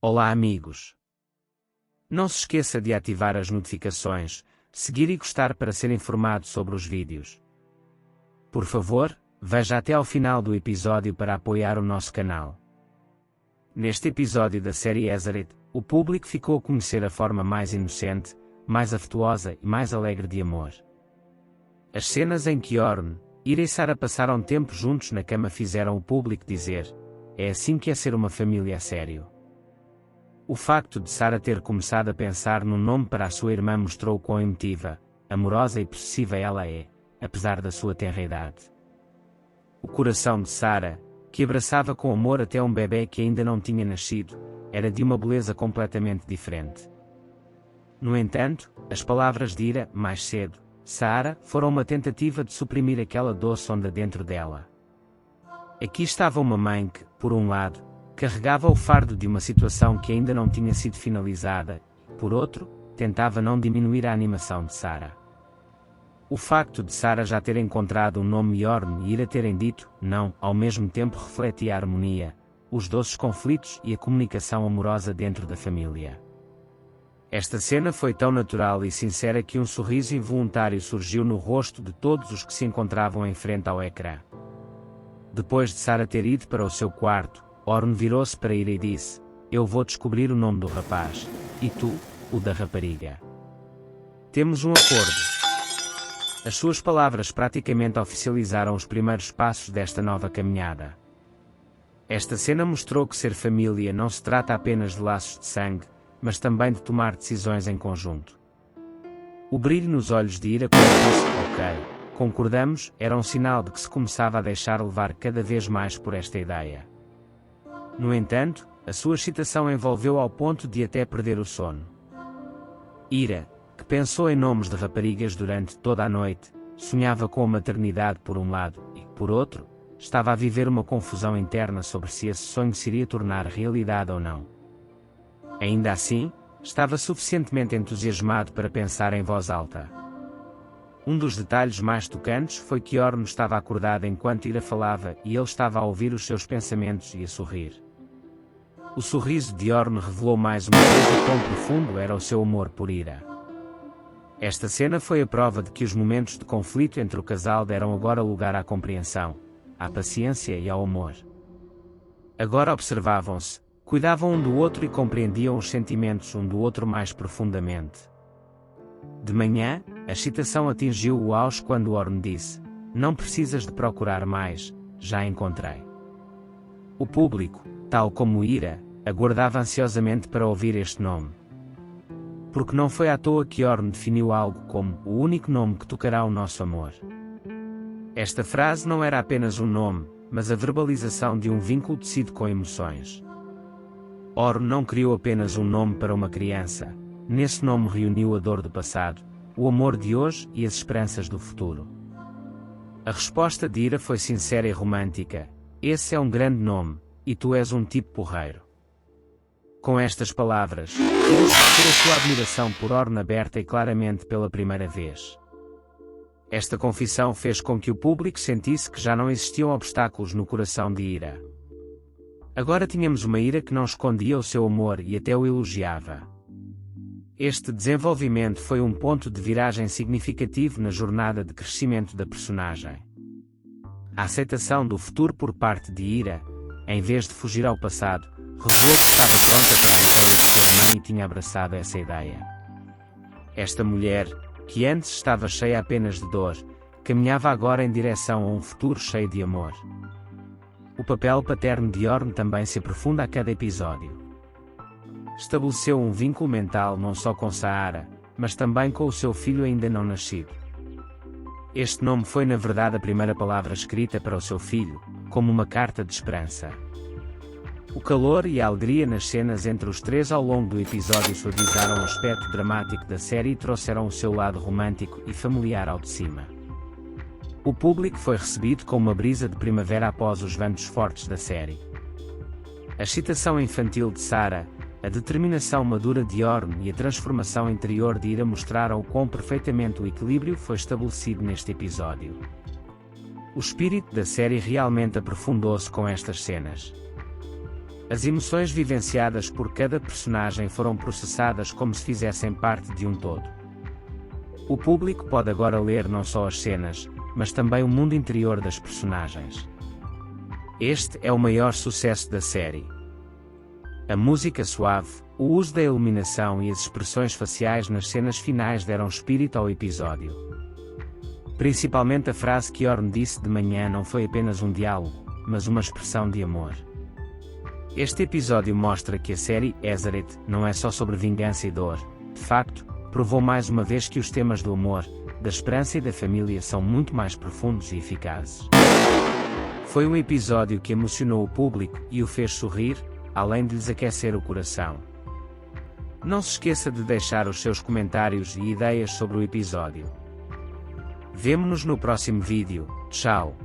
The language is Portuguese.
Olá amigos! Não se esqueça de ativar as notificações, seguir e gostar para ser informado sobre os vídeos. Por favor, veja até ao final do episódio para apoiar o nosso canal. Neste episódio da série Ezaret, o público ficou a conhecer a forma mais inocente, mais afetuosa e mais alegre de amor. As cenas em que Orn, Ira e Sara passaram tempo juntos na cama fizeram o público dizer: é assim que é ser uma família a sério. O facto de Sara ter começado a pensar num nome para a sua irmã mostrou quão emotiva, amorosa e possessiva ela é, apesar da sua tenra idade. O coração de Sara, que abraçava com amor até um bebê que ainda não tinha nascido, era de uma beleza completamente diferente. No entanto, as palavras de Ira, mais cedo, Sara, foram uma tentativa de suprimir aquela doce onda dentro dela. Aqui estava uma mãe que, por um lado, carregava o fardo de uma situação que ainda não tinha sido finalizada, e, por outro, tentava não diminuir a animação de Sara. O facto de Sara já ter encontrado um nome Orn e Ira terem dito não, ao mesmo tempo refletia a harmonia, os doces conflitos e a comunicação amorosa dentro da família. Esta cena foi tão natural e sincera que um sorriso involuntário surgiu no rosto de todos os que se encontravam em frente ao ecrã. Depois de Sara ter ido para o seu quarto, Orn virou-se para Ira e disse: eu vou descobrir o nome do rapaz, e tu, o da rapariga. Temos um acordo. As suas palavras praticamente oficializaram os primeiros passos desta nova caminhada. Esta cena mostrou que ser família não se trata apenas de laços de sangue, mas também de tomar decisões em conjunto. O brilho nos olhos de Ira quando disse ok, concordamos, era um sinal de que se começava a deixar levar cada vez mais por esta ideia. No entanto, a sua excitação envolveu ao ponto de até perder o sono. Ira, que pensou em nomes de raparigas durante toda a noite, sonhava com a maternidade por um lado e, por outro, estava a viver uma confusão interna sobre se esse sonho se iria tornar realidade ou não. Ainda assim, estava suficientemente entusiasmado para pensar em voz alta. Um dos detalhes mais tocantes foi que Orn estava acordado enquanto Ira falava e ele estava a ouvir os seus pensamentos e a sorrir. O sorriso de Orn revelou mais uma vez o quão profundo era o seu amor por Ira. Esta cena foi a prova de que os momentos de conflito entre o casal deram agora lugar à compreensão, à paciência e ao amor. Agora observavam-se, cuidavam um do outro e compreendiam os sentimentos um do outro mais profundamente. De manhã, a excitação atingiu o auge quando Orn disse: não precisas de procurar mais, já encontrei. O público, tal como Ira, aguardava ansiosamente para ouvir este nome. Porque não foi à toa que Orn definiu algo como o único nome que tocará o nosso amor. Esta frase não era apenas um nome, mas a verbalização de um vínculo tecido com emoções. Orn não criou apenas um nome para uma criança, nesse nome reuniu a dor do passado, o amor de hoje e as esperanças do futuro. A resposta de Ira foi sincera e romântica: esse é um grande nome, e tu és um tipo porreiro. Com estas palavras, Ira expressou a sua admiração por Orn aberta e claramente pela primeira vez. Esta confissão fez com que o público sentisse que já não existiam obstáculos no coração de Ira. Agora tínhamos uma Ira que não escondia o seu amor e até o elogiava. Este desenvolvimento foi um ponto de viragem significativo na jornada de crescimento da personagem. A aceitação do futuro por parte de Ira, em vez de fugir ao passado, revelou que estava pronta para a ideia de ser mãe e tinha abraçado essa ideia. Esta mulher, que antes estava cheia apenas de dor, caminhava agora em direção a um futuro cheio de amor. O papel paterno de Orn também se aprofunda a cada episódio. Estabeleceu um vínculo mental não só com Sara, mas também com o seu filho ainda não nascido. Este nome foi na verdade a primeira palavra escrita para o seu filho, como uma carta de esperança. O calor e a alegria nas cenas entre os três ao longo do episódio suavizaram o aspecto dramático da série e trouxeram o seu lado romântico e familiar ao de cima. O público foi recebido com uma brisa de primavera após os ventos fortes da série. A excitação infantil de Sara, a determinação madura de Orn e a transformação interior de Ira mostraram o quão perfeitamente o equilíbrio foi estabelecido neste episódio. O espírito da série realmente aprofundou-se com estas cenas. As emoções vivenciadas por cada personagem foram processadas como se fizessem parte de um todo. O público pode agora ler não só as cenas, mas também o mundo interior das personagens. Este é o maior sucesso da série. A música suave, o uso da iluminação e as expressões faciais nas cenas finais deram espírito ao episódio. Principalmente a frase que Orm disse de manhã não foi apenas um diálogo, mas uma expressão de amor. Este episódio mostra que a série Ezerit não é só sobre vingança e dor. De facto, provou mais uma vez que os temas do amor, da esperança e da família são muito mais profundos e eficazes. Foi um episódio que emocionou o público e o fez sorrir, além de lhes aquecer o coração. Não se esqueça de deixar os seus comentários e ideias sobre o episódio. Vemo-nos no próximo vídeo. Tchau!